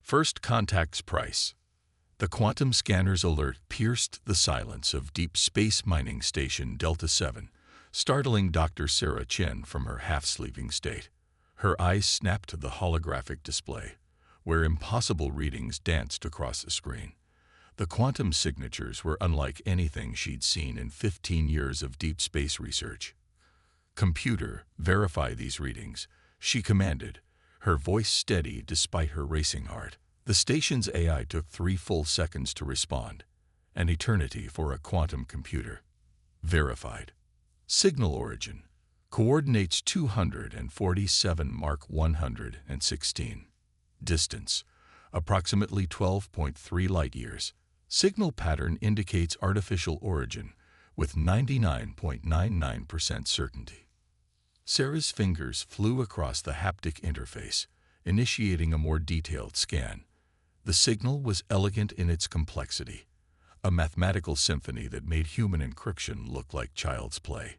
First contact's price. The quantum scanner's alert pierced the silence of Deep Space Mining Station Delta 7, startling Dr. Sarah Chen from her half-sleeping state. Her eyes snapped to the holographic display, where impossible readings danced across the screen. The quantum signatures were unlike anything she'd seen in 15 years of deep space research. "Computer, verify these readings," she commanded, her voice steady despite her racing heart. The station's AI took 3 full seconds to respond, an eternity for a quantum computer. Verified. Signal origin. Coordinates 247 Mark 116. Distance. Approximately 12.3 light-years. Signal pattern indicates artificial origin, with 99.99% certainty. Sarah's fingers flew across the haptic interface, initiating a more detailed scan. The signal was elegant in its complexity, a mathematical symphony that made human encryption look like child's play.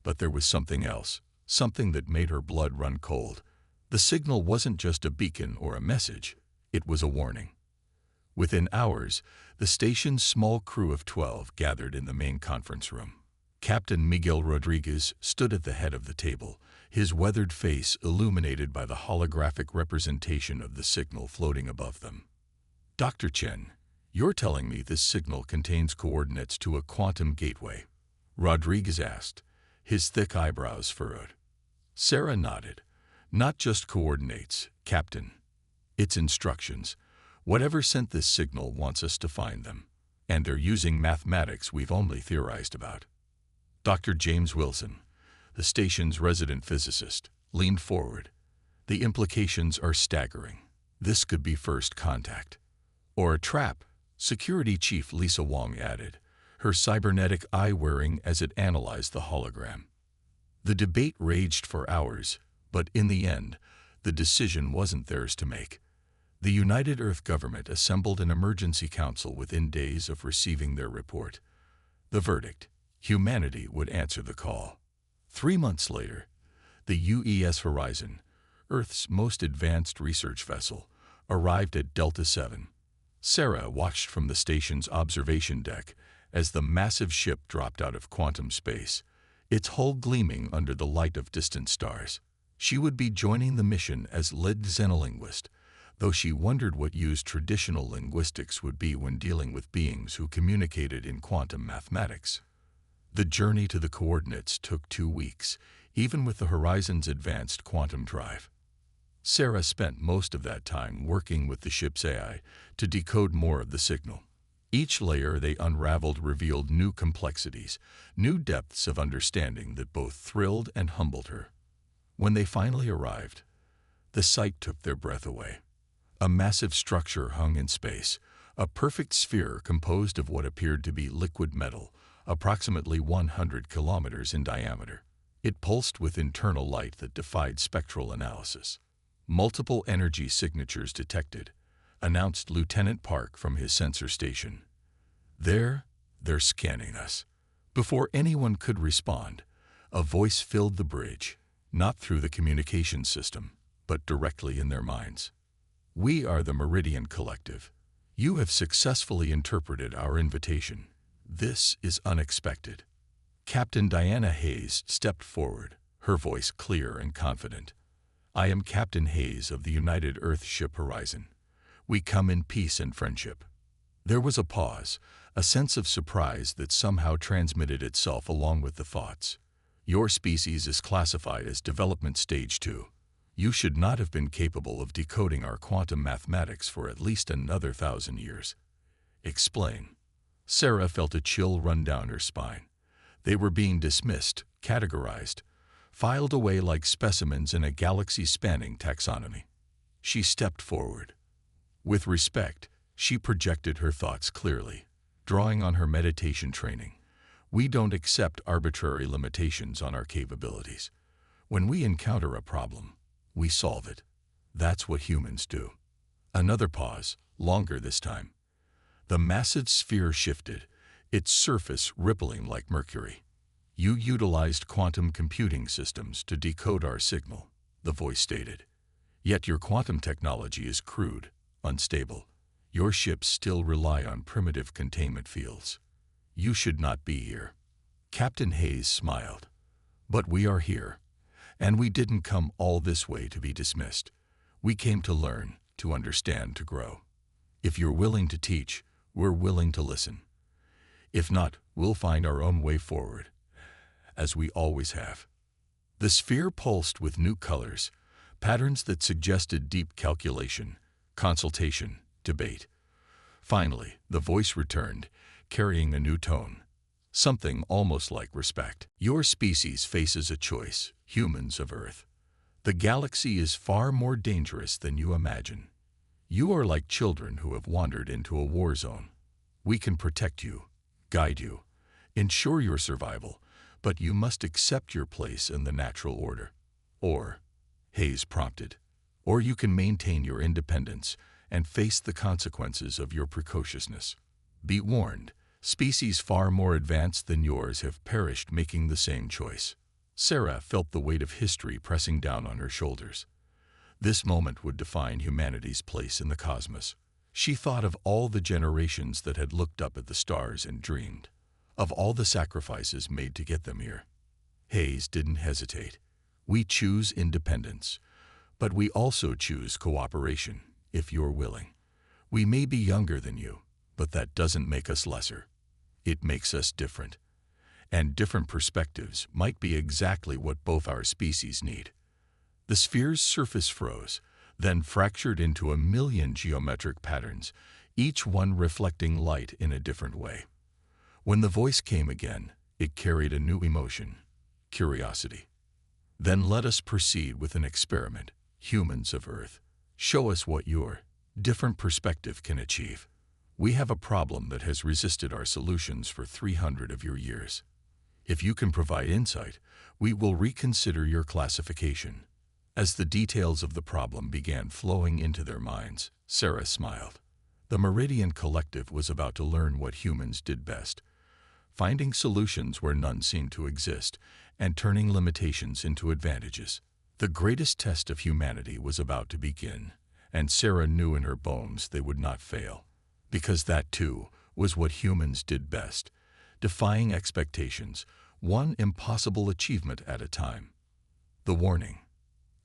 But there was something else, something that made her blood run cold. The signal wasn't just a beacon or a message, it was a warning. Within hours, the station's small crew of 12 gathered in the main conference room. Captain Miguel Rodriguez stood at the head of the table, his weathered face illuminated by the holographic representation of the signal floating above them. "Dr. Chen, you're telling me this signal contains coordinates to a quantum gateway?" Rodriguez asked, his thick eyebrows furrowed. Sarah nodded. "Not just coordinates, Captain. It's instructions. Whatever sent this signal wants us to find them. And they're using mathematics we've only theorized about." Dr. James Wilson, the station's resident physicist, leaned forward. "The implications are staggering. This could be first contact. Or a trap," Security Chief Lisa Wong added, her cybernetic eye whirring as it analyzed the hologram. The debate raged for hours, but in the end, the decision wasn't theirs to make. The United Earth government assembled an emergency council within days of receiving their report. The verdict: humanity would answer the call. 3 months later, the UES Horizon, Earth's most advanced research vessel, arrived at Delta 7. Sarah watched from the station's observation deck as the massive ship dropped out of quantum space, its hull gleaming under the light of distant stars. She would be joining the mission as lead xenolinguist, though she wondered what use traditional linguistics would be when dealing with beings who communicated in quantum mathematics. The journey to the coordinates took 2 weeks, even with the Horizon's advanced quantum drive. Sarah spent most of that time working with the ship's AI to decode more of the signal. Each layer they unraveled revealed new complexities, new depths of understanding that both thrilled and humbled her. When they finally arrived, the sight took their breath away. A massive structure hung in space, a perfect sphere composed of what appeared to be liquid metal, approximately 100 kilometers in diameter. It pulsed with internal light that defied spectral analysis. "Multiple energy signatures detected," announced Lieutenant Park from his sensor station. They're scanning us." Before anyone could respond, a voice filled the bridge, not through the communication system, but directly in their minds. "We are the Meridian Collective. You have successfully interpreted our invitation. This is unexpected." Captain Diana Hayes stepped forward, her voice clear and confident. "I am Captain Hayes of the United Earth ship Horizon. We come in peace and friendship." There was a pause, a sense of surprise that somehow transmitted itself along with the thoughts. "Your species is classified as Development Stage 2. You should not have been capable of decoding our quantum mathematics for at least another 1,000 years. Explain." Sarah felt a chill run down her spine. They were being dismissed, categorized, filed away like specimens in a galaxy-spanning taxonomy. She stepped forward. With respect, she projected her thoughts clearly, drawing on her meditation training. "We don't accept arbitrary limitations on our capabilities. When we encounter a problem, we solve it. That's what humans do." Another pause, longer this time. The massive sphere shifted, its surface rippling like mercury. "You utilized quantum computing systems to decode our signal," the voice stated. "Yet your quantum technology is crude, unstable. Your ships still rely on primitive containment fields. You should not be here." Captain Hayes smiled. "But we are here, and we didn't come all this way to be dismissed. We came to learn, to understand, to grow. If you're willing to teach, we're willing to listen. If not, we'll find our own way forward, as we always have." The sphere pulsed with new colors, patterns that suggested deep calculation, consultation, debate. Finally, the voice returned, carrying a new tone, something almost like respect. "Your species faces a choice, humans of Earth. The galaxy is far more dangerous than you imagine. You are like children who have wandered into a war zone. We can protect you, guide you, ensure your survival, but you must accept your place in the natural order. Or," Hayes prompted, "or you can maintain your independence and face the consequences of your precociousness. Be warned, species far more advanced than yours have perished making the same choice." Sarah felt the weight of history pressing down on her shoulders. This moment would define humanity's place in the cosmos. She thought of all the generations that had looked up at the stars and dreamed, of all the sacrifices made to get them here. Hayes didn't hesitate. "We choose independence, but we also choose cooperation, if you're willing. We may be younger than you, but that doesn't make us lesser. It makes us different. And different perspectives might be exactly what both our species need." The sphere's surface froze, then fractured into a million geometric patterns, each one reflecting light in a different way. When the voice came again, it carried a new emotion, curiosity. "Then let us proceed with an experiment, humans of Earth. Show us what your different perspective can achieve. We have a problem that has resisted our solutions for 300 of your years. If you can provide insight, we will reconsider your classification." As the details of the problem began flowing into their minds, Sarah smiled. The Meridian Collective was about to learn what humans did best, finding solutions where none seemed to exist, and turning limitations into advantages. The greatest test of humanity was about to begin, and Sarah knew in her bones they would not fail. Because that, too, was what humans did best, defying expectations, one impossible achievement at a time. The warning.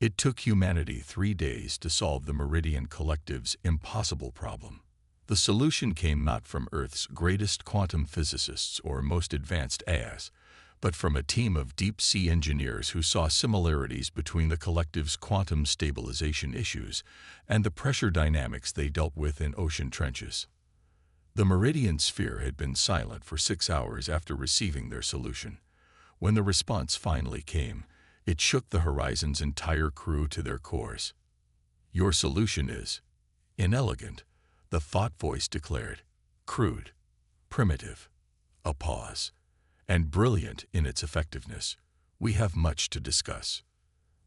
It took humanity 3 days to solve the Meridian Collective's impossible problem. The solution came not from Earth's greatest quantum physicists or most advanced AIs, but from a team of deep-sea engineers who saw similarities between the Collective's quantum stabilization issues and the pressure dynamics they dealt with in ocean trenches. The Meridian sphere had been silent for 6 hours after receiving their solution. When the response finally came, it shook the Horizon's entire crew to their cores. "Your solution is inelegant," the thought voice declared, "crude, primitive," a pause, "and brilliant in its effectiveness. We have much to discuss."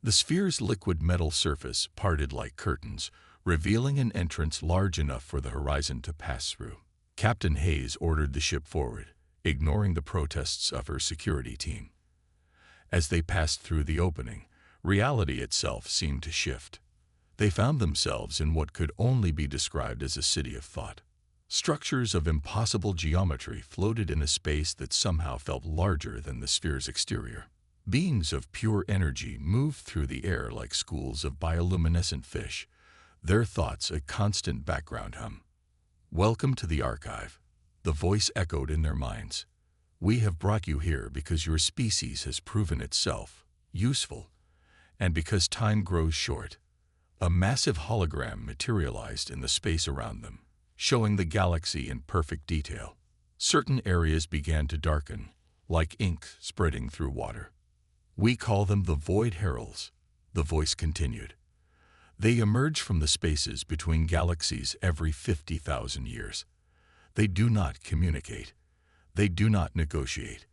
The sphere's liquid metal surface parted like curtains, revealing an entrance large enough for the Horizon to pass through. Captain Hayes ordered the ship forward, ignoring the protests of her security team. As they passed through the opening, reality itself seemed to shift. They found themselves in what could only be described as a city of thought. Structures of impossible geometry floated in a space that somehow felt larger than the sphere's exterior. Beings of pure energy moved through the air like schools of bioluminescent fish, their thoughts a constant background hum. "Welcome to the archive," the voice echoed in their minds. "We have brought you here because your species has proven itself useful, and because time grows short." A massive hologram materialized in the space around them, showing the galaxy in perfect detail. Certain areas began to darken, like ink spreading through water. "We call them the Void Heralds," the voice continued. "They emerge from the spaces between galaxies every 50,000 years. They do not communicate. They do not negotiate.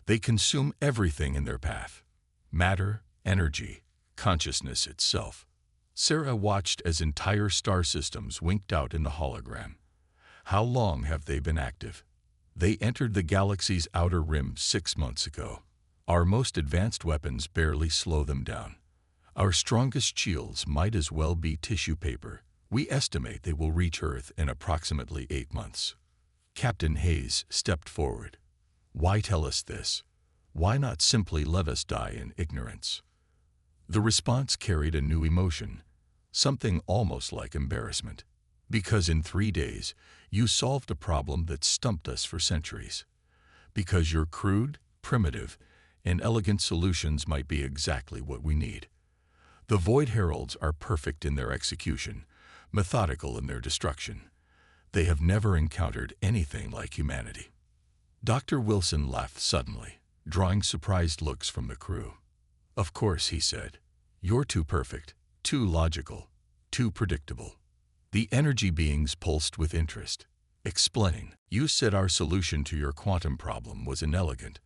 They consume everything in their path: matter, energy, consciousness itself." Sarah watched as entire star systems winked out in the hologram. "How long have they been active?" "They entered the galaxy's outer rim 6 months ago. Our most advanced weapons barely slow them down. Our strongest shields might as well be tissue paper. We estimate they will reach Earth in approximately 8 months. Captain Hayes stepped forward. Why tell us this? Why not simply let us die in ignorance? The response carried a new emotion, something almost like embarrassment. Because in 3 days, you solved a problem that stumped us for centuries. Because your crude, primitive, and elegant solutions might be exactly what we need. The Void Heralds are perfect in their execution, methodical in their destruction. They have never encountered anything like humanity. Dr. Wilson laughed suddenly, drawing surprised looks from the crew. Of course, he said. You're too perfect, too logical, too predictable. The energy beings pulsed with interest. Explain. You said our solution to your quantum problem was inelegant,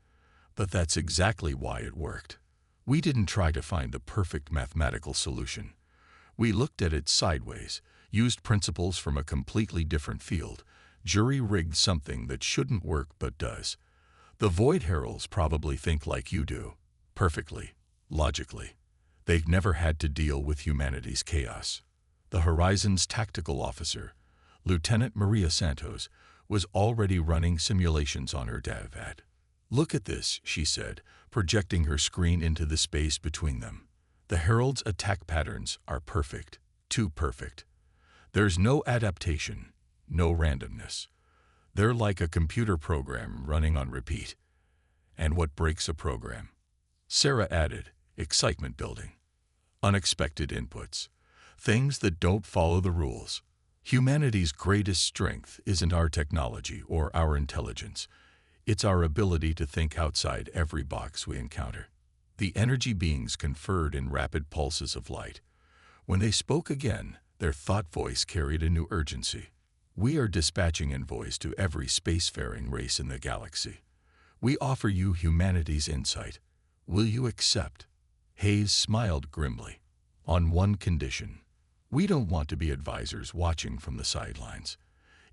but that's exactly why it worked. We didn't try to find the perfect mathematical solution. We looked at it sideways, used principles from a completely different field, jury-rigged something that shouldn't work but does. The Void Heralds probably think like you do, perfectly, logically. They've never had to deal with humanity's chaos. The Horizon's tactical officer, Lieutenant Maria Santos, was already running simulations on her DAVAD. Look at this, she said, projecting her screen into the space between them. The Herald's attack patterns are perfect, too perfect. There's no adaptation, no randomness. They're like a computer program running on repeat. And what breaks a program? Sarah added, excitement building. Unexpected inputs. Things that don't follow the rules. Humanity's greatest strength isn't our technology or our intelligence. It's our ability to think outside every box we encounter. The energy beings conferred in rapid pulses of light. When they spoke again, their thought voice carried a new urgency. We are dispatching envoys to every spacefaring race in the galaxy. We offer you humanity's insight. Will you accept? Hayes smiled grimly. On one condition. We don't want to be advisors watching from the sidelines.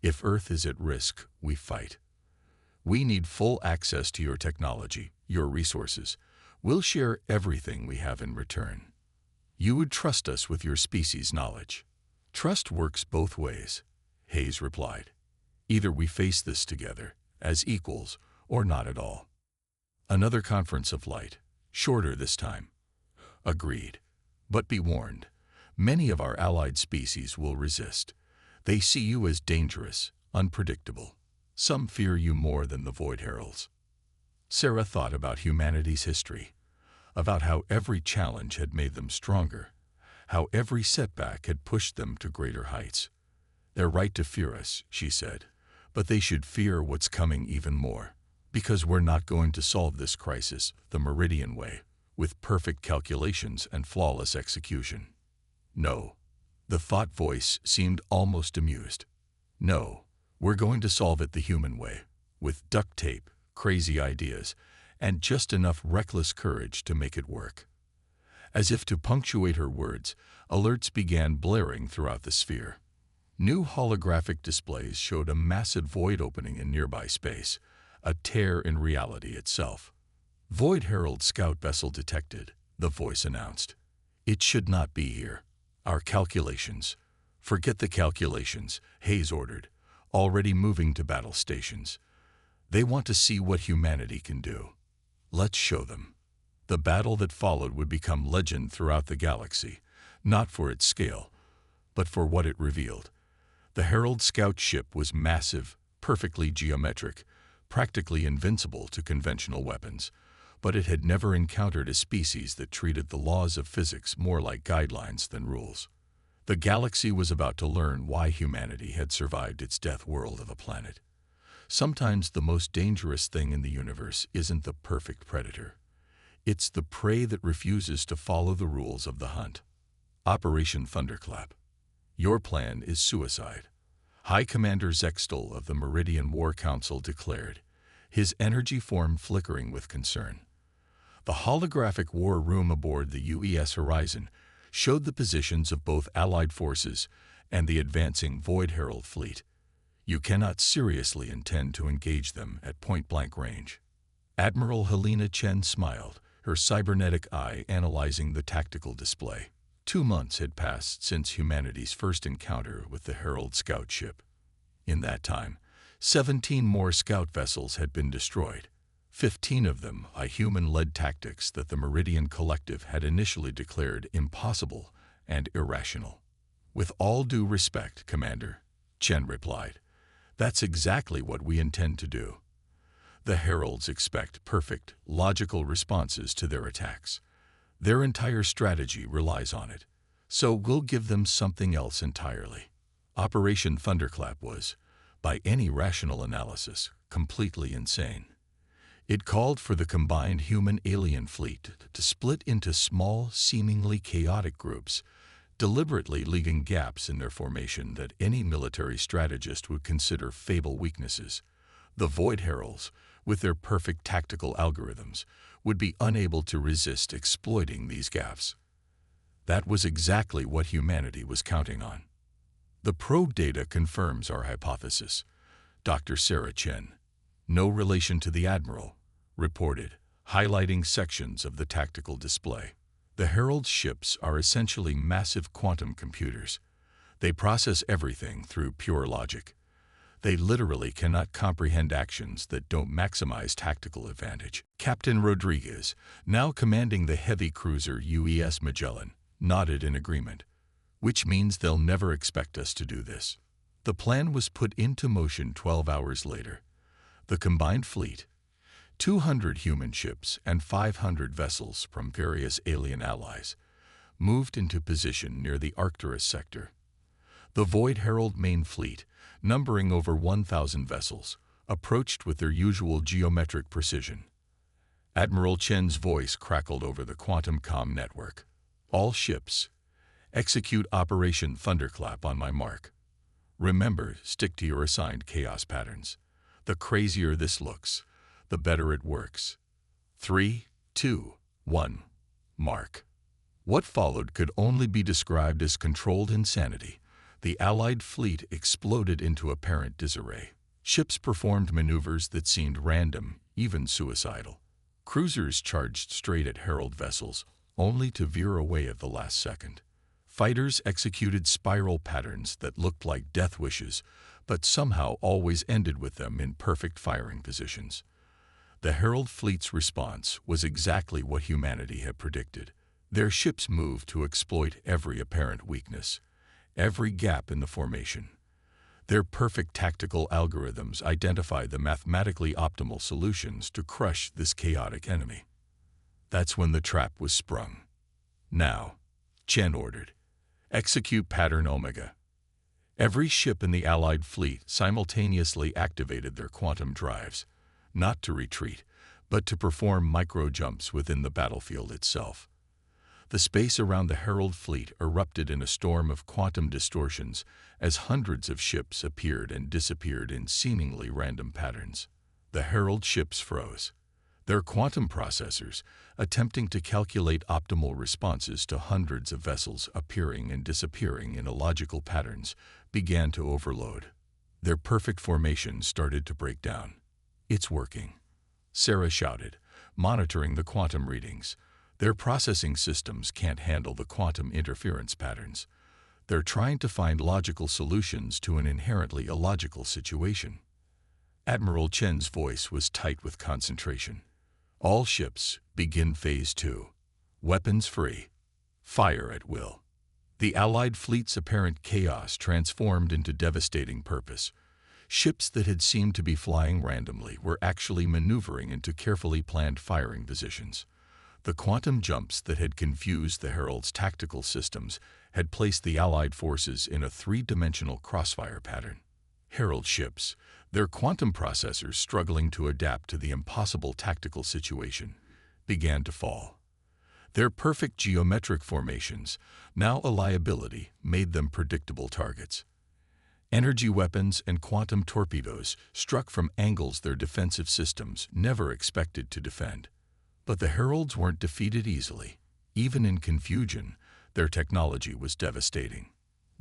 If Earth is at risk, we fight. We need full access to your technology, your resources. We'll share everything we have in return. You would trust us with your species' knowledge. Trust works both ways, Hayes replied. Either we face this together, as equals, or not at all. Another conference of light, shorter this time. Agreed. But be warned, many of our allied species will resist. They see you as dangerous, unpredictable. Some fear you more than the Void Heralds. Sarah thought about humanity's history, about how every challenge had made them stronger, how every setback had pushed them to greater heights. They're right to fear us, she said, but they should fear what's coming even more, because we're not going to solve this crisis the Meridian way, with perfect calculations and flawless execution. No. The thought voice seemed almost amused. No, we're going to solve it the human way, with duct tape, crazy ideas, and just enough reckless courage to make it work. As if to punctuate her words, alerts began blaring throughout the sphere. New holographic displays showed a massive void opening in nearby space, a tear in reality itself. Void Herald scout vessel detected, the voice announced. It should not be here. Our calculations. Forget the calculations, Hayes ordered, already moving to battle stations. They want to see what humanity can do. Let's show them. The battle that followed would become legend throughout the galaxy, not for its scale, but for what it revealed. The Herald scout ship was massive, perfectly geometric, practically invincible to conventional weapons, but it had never encountered a species that treated the laws of physics more like guidelines than rules. The galaxy was about to learn why humanity had survived its death world of a planet. Sometimes the most dangerous thing in the universe isn't the perfect predator. It's the prey that refuses to follow the rules of the hunt. Operation Thunderclap. Your plan is suicide. High Commander Zextal of the Meridian War Council declared, his energy form flickering with concern. The holographic war room aboard the UES Horizon showed the positions of both Allied forces and the advancing Void Herald fleet. You cannot seriously intend to engage them at point-blank range. Admiral Helena Chen smiled, her cybernetic eye analyzing the tactical display. 2 months had passed since humanity's first encounter with the Herald scout ship. In that time, 17 more scout vessels had been destroyed, 15 of them by human-led tactics that the Meridian Collective had initially declared impossible and irrational. "With all due respect, Commander," Chen replied, "that's exactly what we intend to do. The Heralds expect perfect, logical responses to their attacks. Their entire strategy relies on it, so we'll give them something else entirely." Operation Thunderclap was, by any rational analysis, completely insane. It called for the combined human-alien fleet to split into small, seemingly chaotic groups, deliberately leaving gaps in their formation that any military strategist would consider fatal weaknesses. The Void Heralds, with their perfect tactical algorithms, would be unable to resist exploiting these gaps. That was exactly what humanity was counting on. "The probe data confirms our hypothesis," Dr. Sarah Chen, no relation to the Admiral, reported, highlighting sections of the tactical display. "The Herald ships are essentially massive quantum computers. They process everything through pure logic. They literally cannot comprehend actions that don't maximize tactical advantage." Captain Rodriguez, now commanding the heavy cruiser UES Magellan, nodded in agreement. "Which means they'll never expect us to do this." The plan was put into motion 12 hours later. The combined fleet, 200 human ships and 500 vessels from various alien allies, moved into position near the Arcturus sector. The Void Herald main fleet, numbering over 1,000 vessels, approached with their usual geometric precision. Admiral Chen's voice crackled over the quantum comm network. "All ships, execute Operation Thunderclap on my mark. Remember, stick to your assigned chaos patterns. The crazier this looks, the better it works. 3, 2, 1, mark." What followed could only be described as controlled insanity. The Allied fleet exploded into apparent disarray. Ships performed maneuvers that seemed random, even suicidal. Cruisers charged straight at Herald vessels, only to veer away at the last second. Fighters executed spiral patterns that looked like death wishes, but somehow always ended with them in perfect firing positions. The Herald fleet's response was exactly what humanity had predicted. Their ships moved to exploit every apparent weakness, every gap in the formation. Their perfect tactical algorithms identified the mathematically optimal solutions to crush this chaotic enemy. That's when the trap was sprung. "Now," Chen ordered, "execute Pattern Omega." Every ship in the Allied fleet simultaneously activated their quantum drives, not to retreat, but to perform micro-jumps within the battlefield itself. The space around the Herald fleet erupted in a storm of quantum distortions as hundreds of ships appeared and disappeared in seemingly random patterns. The Herald ships froze. Their quantum processors, attempting to calculate optimal responses to hundreds of vessels appearing and disappearing in illogical patterns, began to overload. Their perfect formation started to break down. "It's working," Sarah shouted, monitoring the quantum readings. "Their processing systems can't handle the quantum interference patterns. They're trying to find logical solutions to an inherently illogical situation." Admiral Chen's voice was tight with concentration. "All ships, begin Phase 2. Weapons free. Fire at will." The Allied fleet's apparent chaos transformed into devastating purpose. Ships that had seemed to be flying randomly were actually maneuvering into carefully planned firing positions. The quantum jumps that had confused the Herald's tactical systems had placed the Allied forces in a three-dimensional crossfire pattern. Herald ships, their quantum processors struggling to adapt to the impossible tactical situation, began to fall. Their perfect geometric formations, now a liability, made them predictable targets. Energy weapons and quantum torpedoes struck from angles their defensive systems never expected to defend. But the Heralds weren't defeated easily. Even in confusion, their technology was devastating.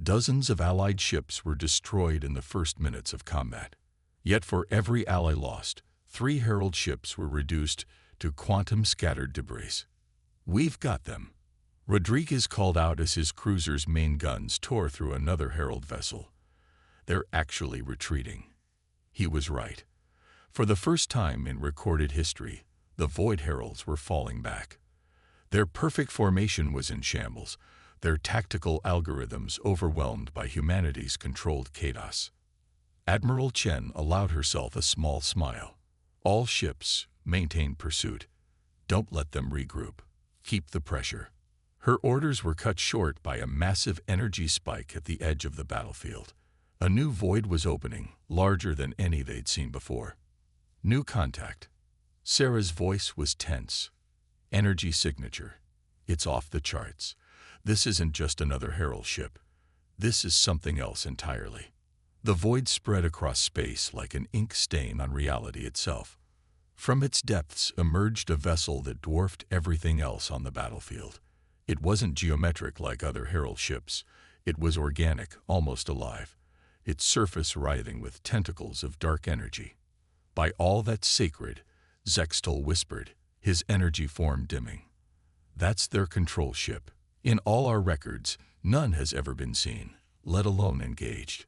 Dozens of Allied ships were destroyed in the first minutes of combat. Yet for every ally lost, 3 Herald ships were reduced to quantum-scattered debris. "We've got them," Rodriguez called out as his cruiser's main guns tore through another Herald vessel. "They're actually retreating." He was right. For the first time in recorded history, the Void Heralds were falling back. Their perfect formation was in shambles, their tactical algorithms overwhelmed by humanity's controlled chaos. Admiral Chen allowed herself a small smile. "All ships, maintain pursuit. Don't let them regroup. Keep the pressure." Her orders were cut short by a massive energy spike at the edge of the battlefield. A new void was opening, larger than any they'd seen before. New contact. Sarah's voice was tense. "Energy signature. It's off the charts. This isn't just another Herald ship. This is something else entirely." The void spread across space like an ink stain on reality itself. From its depths emerged a vessel that dwarfed everything else on the battlefield. It wasn't geometric like other Herald ships. It was organic, almost alive, its surface writhing with tentacles of dark energy. "By all that's sacred," Zextal whispered, his energy form dimming. "That's their control ship. In all our records, none has ever been seen, let alone engaged."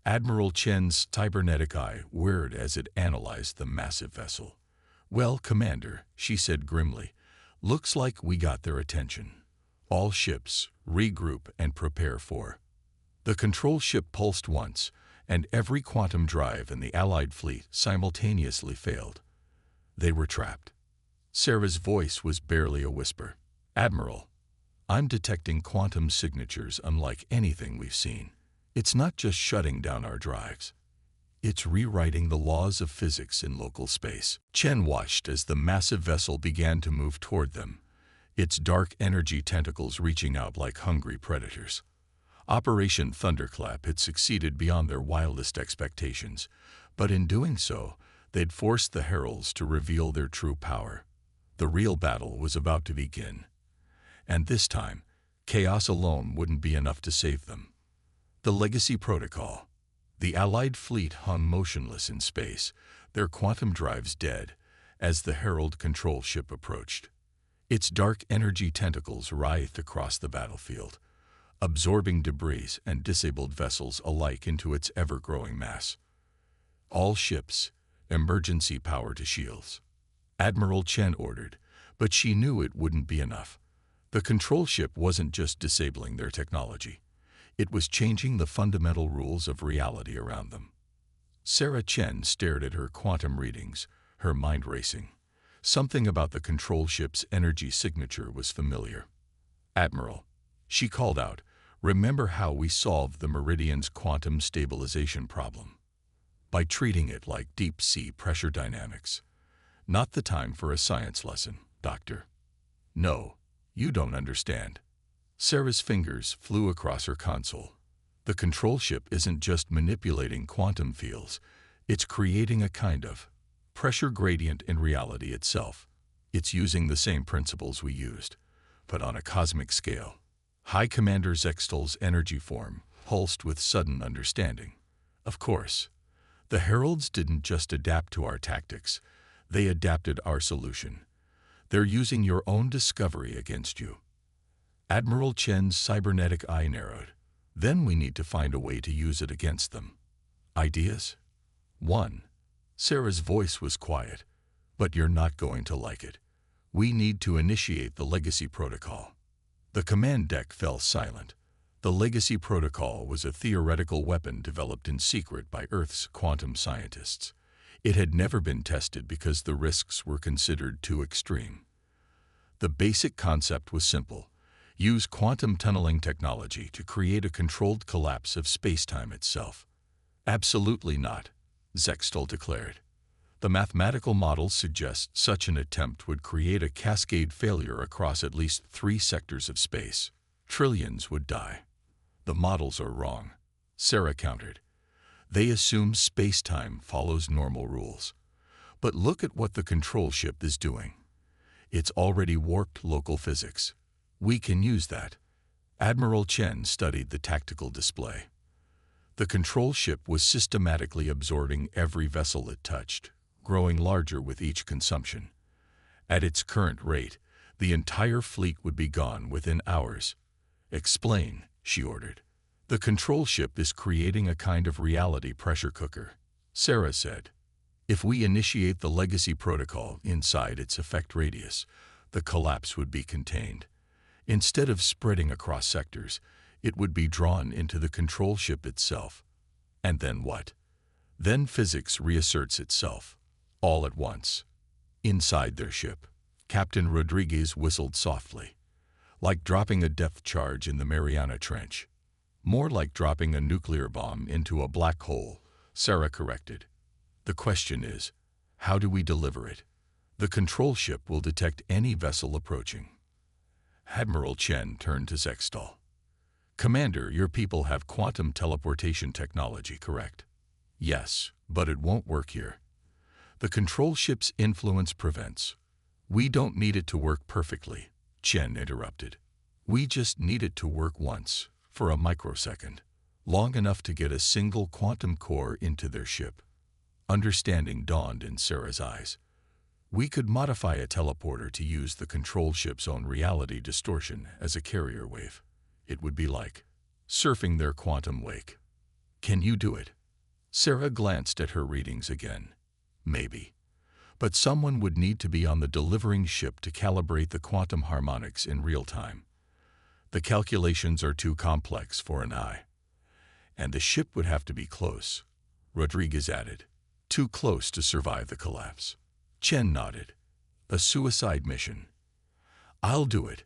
Admiral Chen's cybernetic eye whirred as it analyzed the massive vessel. "Well, Commander," she said grimly, "looks like we got their attention. All ships, regroup and prepare for." The control ship pulsed once, and every quantum drive in the Allied fleet simultaneously failed. They were trapped. Sarah's voice was barely a whisper. "Admiral, I'm detecting quantum signatures unlike anything we've seen. It's not just shutting down our drives. It's rewriting the laws of physics in local space." Chen watched as the massive vessel began to move toward them, its dark energy tentacles reaching out like hungry predators. Operation Thunderclap had succeeded beyond their wildest expectations, but in doing so, they'd forced the Heralds to reveal their true power. The real battle was about to begin. And this time, chaos alone wouldn't be enough to save them. The Legacy Protocol. The Allied fleet hung motionless in space, their quantum drives dead, as the Herald control ship approached. Its dark energy tentacles writhed across the battlefield, absorbing debris and disabled vessels alike into its ever-growing mass. "All ships, emergency power to shields," Admiral Chen ordered, but she knew it wouldn't be enough. The control ship wasn't just disabling their technology. It was changing the fundamental rules of reality around them. Sarah Chen stared at her quantum readings, her mind racing. Something about the control ship's energy signature was familiar. "Admiral," she called out, "remember how we solved the Meridian's quantum stabilization problem? By treating it like deep-sea pressure dynamics. Not the time for a science lesson, Doctor." "No, you don't understand." Sarah's fingers flew across her console. "The control ship isn't just manipulating quantum fields, it's creating a kind of pressure gradient in reality itself. It's using the same principles we used, but on a cosmic scale." High Commander Zextal's energy form pulsed with sudden understanding. "Of course. The Heralds didn't just adapt to our tactics, they adapted our solution. They're using your own discovery against you." Admiral Chen's cybernetic eye narrowed. "Then we need to find a way to use it against them. Ideas?" "1. Sarah's voice was quiet. "But you're not going to like it. We need to initiate the Legacy Protocol." The command deck fell silent. The Legacy Protocol was a theoretical weapon developed in secret by Earth's quantum scientists. It had never been tested because the risks were considered too extreme. The basic concept was simple. Use quantum tunneling technology to create a controlled collapse of spacetime itself. "Absolutely not," Zextal declared. "The mathematical models suggest such an attempt would create a cascade failure across at least 3 sectors of space. Trillions would die." "The models are wrong," Sarah countered. "They assume spacetime follows normal rules. But look at what the control ship is doing. It's already warped local physics. We can use that." Admiral Chen studied the tactical display. The control ship was systematically absorbing every vessel it touched, growing larger with each consumption. At its current rate, The entire fleet would be gone within hours. "Explain," she ordered. "The control ship is creating a kind of reality pressure cooker," Sarah said. "If we initiate the legacy protocol inside its effect radius, the collapse would be contained. Instead of spreading across sectors, it would be drawn into the control ship itself. And then what? Then physics reasserts itself, all at once." Inside their ship, Captain Rodriguez whistled softly. "Like dropping a depth charge in the Mariana Trench." "More like dropping a nuclear bomb into a black hole," Sarah corrected. "The question is, how do we deliver it? The control ship will detect any vessel approaching." Admiral Chen turned to Zextal. "Commander, your people have quantum teleportation technology, correct?" "Yes, but it won't work here. The control ship's influence prevents." "We don't need it to work perfectly," Chen interrupted. "We just need it to work once, for a microsecond, long enough to get a single quantum core into their ship." Understanding dawned in Sarah's eyes. "We could modify a teleporter to use the control ship's own reality distortion as a carrier wave. It would be like surfing their quantum wake." "Can you do it?" Sarah glanced at her readings again. "Maybe. But someone would need to be on the delivering ship to calibrate the quantum harmonics in real time. The calculations are too complex for an eye. And the ship would have to be close," Rodriguez added. "Too close to survive the collapse." Chen nodded. "A suicide mission." "I'll do it."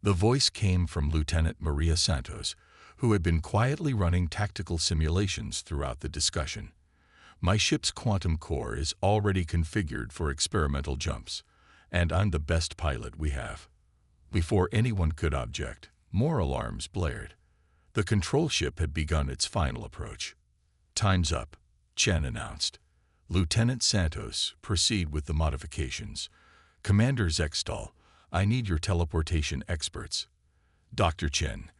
The voice came from Lieutenant Maria Santos, who had been quietly running tactical simulations throughout the discussion. "My ship's quantum core is already configured for experimental jumps, and I'm the best pilot we have." Before anyone could object, more alarms blared. The control ship had begun its final approach. "Time's up," Chen announced. "Lieutenant Santos, proceed with the modifications. Commander Zextal, I need your teleportation experts. Dr. Chen,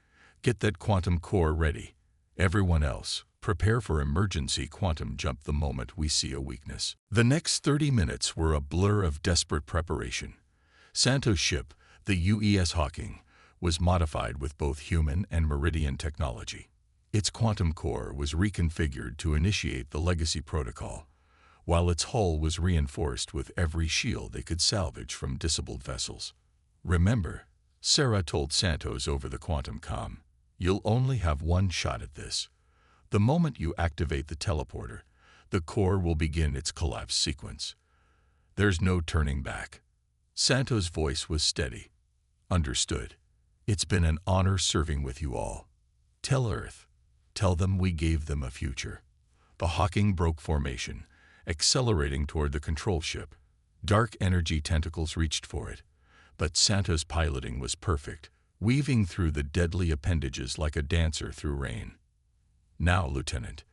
get that quantum core ready. Everyone else, prepare for emergency quantum jump the moment we see a weakness." The next 30 minutes were a blur of desperate preparation. Santos' ship, the UES Hawking, was modified with both human and Meridian technology. Its quantum core was reconfigured to initiate the legacy protocol, while its hull was reinforced with every shield they could salvage from disabled vessels. "Remember," Sarah told Santos over the quantum comm, "you'll only have one shot at this. The moment you activate the teleporter, the core will begin its collapse sequence. There's no turning back." Santos' voice was steady. "Understood. It's been an honor serving with you all. Tell Earth. Tell them we gave them a future." The Hawking broke formation, accelerating toward the control ship. Dark energy tentacles reached for it, but Santos' piloting was perfect, weaving through the deadly appendages like a dancer through rain. "Now, Lieutenant,"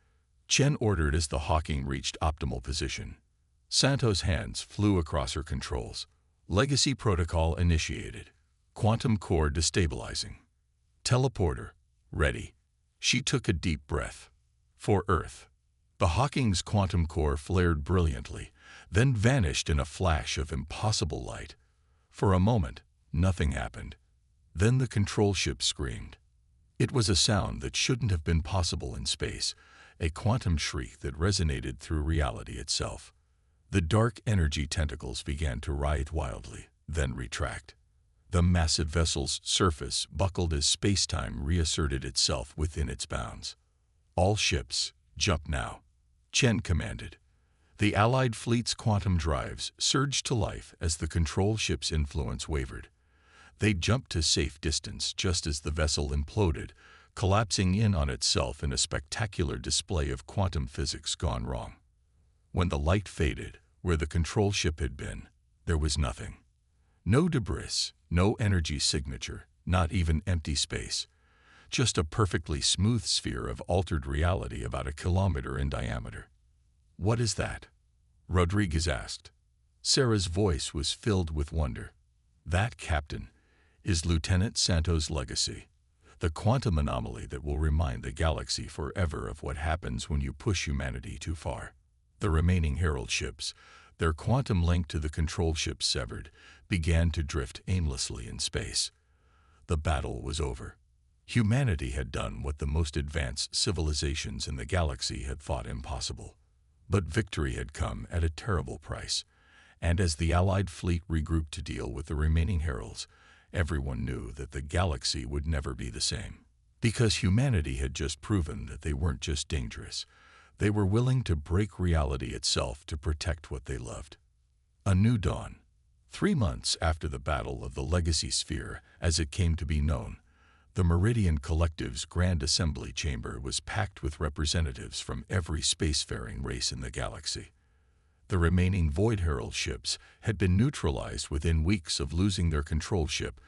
Chen ordered as the Hawking reached optimal position. Santos' hands flew across her controls. Legacy protocol initiated. Quantum core destabilizing. Teleporter, ready. She took a deep breath. For Earth. The Hawking's quantum core flared brilliantly, then vanished in a flash of impossible light. For a moment, nothing happened. Then the control ship screamed. It was a sound that shouldn't have been possible in space, a quantum shriek that resonated through reality itself. The dark energy tentacles began to writhe wildly, then retract. The massive vessel's surface buckled as space-time reasserted itself within its bounds. "All ships, jump now," Chen commanded. The Allied fleet's quantum drives surged to life as the control ship's influence wavered. They jumped to safe distance just as the vessel imploded, collapsing in on itself in a spectacular display of quantum physics gone wrong. When the light faded, where the control ship had been, there was nothing. No debris, no energy signature, not even empty space. Just a perfectly smooth sphere of altered reality about a kilometer in diameter. "What is that?" Rodriguez asked. Sarah's voice was filled with wonder. "That, Captain, is Lieutenant Santos' legacy, the quantum anomaly that will remind the galaxy forever of what happens when you push humanity too far." The remaining Herald ships, their quantum link to the control ship severed, began to drift aimlessly in space. The battle was over. Humanity had done what the most advanced civilizations in the galaxy had thought impossible. But victory had come at a terrible price, and as the Allied fleet regrouped to deal with the remaining heralds, everyone knew that the galaxy would never be the same. Because humanity had just proven that they weren't just dangerous, they were willing to break reality itself to protect what they loved. A new dawn. 3 months after the Battle of the Legacy Sphere, as it came to be known, the Meridian Collective's Grand Assembly Chamber was packed with representatives from every spacefaring race in the galaxy. The remaining Void Herald ships had been neutralized within weeks of losing their control ship,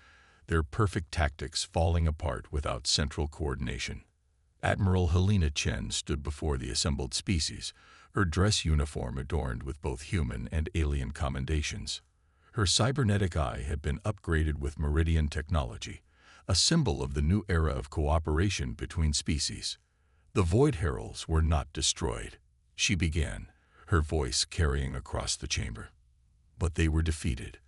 their perfect tactics falling apart without central coordination. Admiral Helena Chen stood before the assembled species, her dress uniform adorned with both human and alien commendations. Her cybernetic eye had been upgraded with Meridian technology, a symbol of the new era of cooperation between species. The Void Heralds were not destroyed, she began, her voice carrying across the chamber. But they were defeated.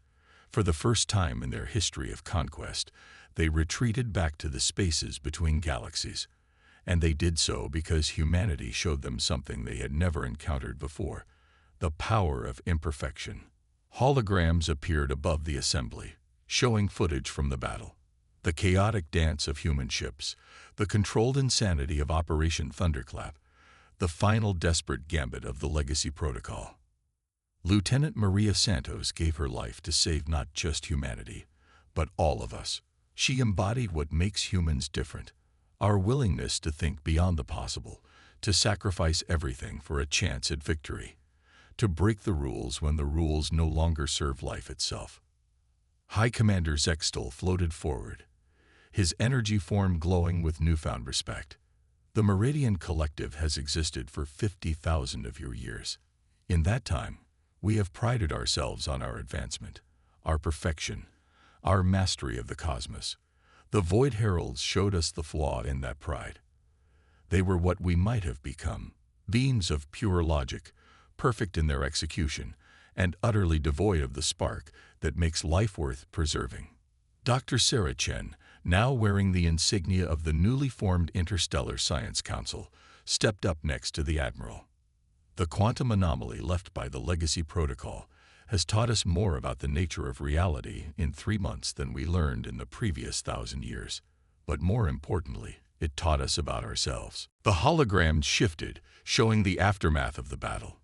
For the first time in their history of conquest, they retreated back to the spaces between galaxies. And they did so because humanity showed them something they had never encountered before: the power of imperfection. Holograms appeared above the assembly, showing footage from the battle. The chaotic dance of human ships, the controlled insanity of Operation Thunderclap, the final desperate gambit of the Legacy Protocol. Lieutenant Maria Santos gave her life to save not just humanity, but all of us. She embodied what makes humans different: our willingness to think beyond the possible, to sacrifice everything for a chance at victory, to break the rules when the rules no longer serve life itself. High Commander Zextal floated forward, his energy form glowing with newfound respect. The Meridian Collective has existed for 50,000 of your years. In that time, we have prided ourselves on our advancement, our perfection, our mastery of the cosmos. The Void Heralds showed us the flaw in that pride. They were what we might have become, beings of pure logic, perfect in their execution, and utterly devoid of the spark that makes life worth preserving. Dr. Sarah Chen, now wearing the insignia of the newly formed Interstellar Science Council, stepped up next to the Admiral. The quantum anomaly left by the Legacy Protocol has taught us more about the nature of reality in 3 months than we learned in the previous 1,000 years. But more importantly, it taught us about ourselves. The holograms shifted, showing the aftermath of the battle.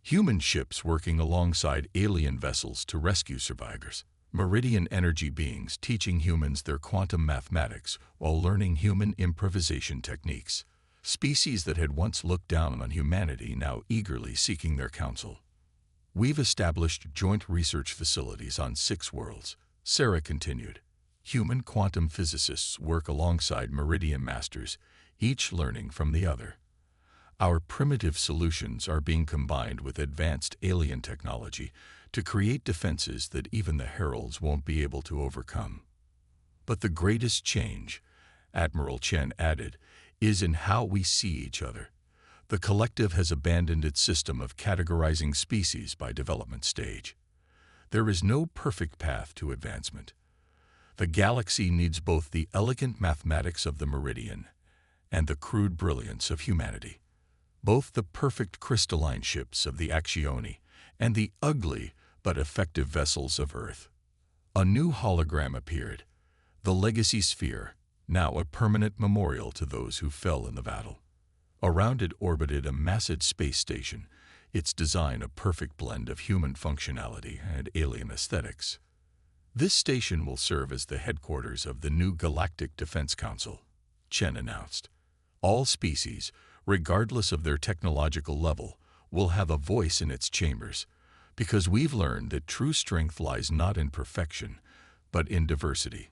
Human ships working alongside alien vessels to rescue survivors. Meridian energy beings teaching humans their quantum mathematics while learning human improvisation techniques. Species that had once looked down on humanity now eagerly seeking their counsel. We've established joint research facilities on 6 worlds, Sarah continued. Human quantum physicists work alongside Meridian masters, each learning from the other. Our primitive solutions are being combined with advanced alien technology to create defenses that even the Heralds won't be able to overcome. But the greatest change, Admiral Chen added, is in how we see each other. The collective has abandoned its system of categorizing species by development stage. There is no perfect path to advancement. The galaxy needs both the elegant mathematics of the Meridian and the crude brilliance of humanity. Both the perfect crystalline ships of the Aficionado and the ugly but effective vessels of Earth. A new hologram appeared, the Legacy Sphere, now a permanent memorial to those who fell in the battle. Around it orbited a massive space station, its design a perfect blend of human functionality and alien aesthetics. This station will serve as the headquarters of the new Galactic Defense Council, Chen announced. All species, regardless of their technological level, will have a voice in its chambers, because we've learned that true strength lies not in perfection, but in diversity.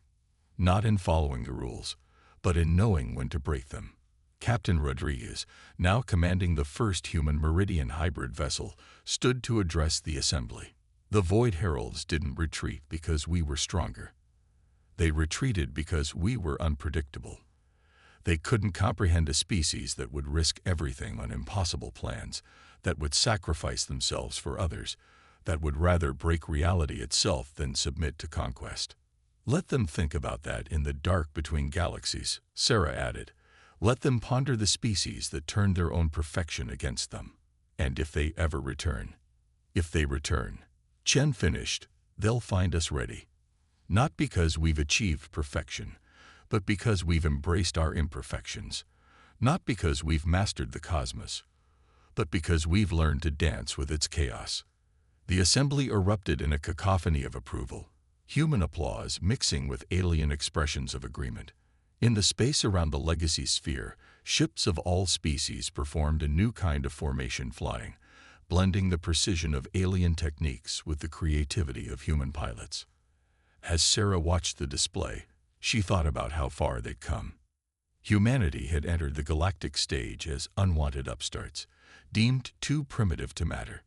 Not in following the rules, but in knowing when to break them. Captain Rodriguez, now commanding the first human Meridian hybrid vessel, stood to address the assembly. The Void Heralds didn't retreat because we were stronger. They retreated because we were unpredictable. They couldn't comprehend a species that would risk everything on impossible plans, that would sacrifice themselves for others, that would rather break reality itself than submit to conquest. Let them think about that in the dark between galaxies, Sarah added. Let them ponder the species that turned their own perfection against them. And if they ever return. If they return, Chen finished, they'll find us ready. Not because we've achieved perfection, but because we've embraced our imperfections. Not because we've mastered the cosmos, but because we've learned to dance with its chaos. The assembly erupted in a cacophony of approval, human applause mixing with alien expressions of agreement. In the space around the legacy sphere, ships of all species performed a new kind of formation flying, blending the precision of alien techniques with the creativity of human pilots. As Sarah watched the display, she thought about how far they'd come. Humanity had entered the galactic stage as unwanted upstarts, deemed too primitive to matter.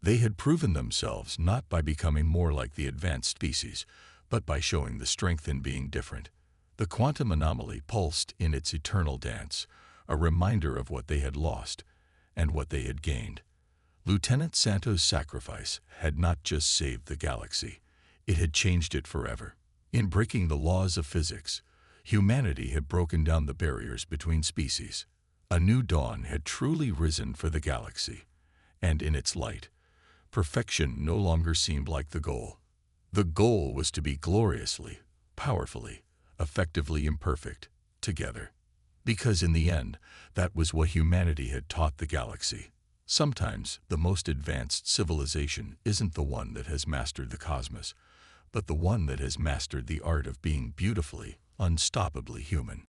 They had proven themselves not by becoming more like the advanced species, but by showing the strength in being different. The quantum anomaly pulsed in its eternal dance, a reminder of what they had lost and what they had gained. Lieutenant Santo's sacrifice had not just saved the galaxy, it had changed it forever. In breaking the laws of physics, humanity had broken down the barriers between species. A new dawn had truly risen for the galaxy, and in its light, perfection no longer seemed like the goal. The goal was to be gloriously, powerfully, effectively imperfect, together. Because in the end, that was what humanity had taught the galaxy. Sometimes the most advanced civilization isn't the one that has mastered the cosmos, but the one that has mastered the art of being beautifully, unstoppably human.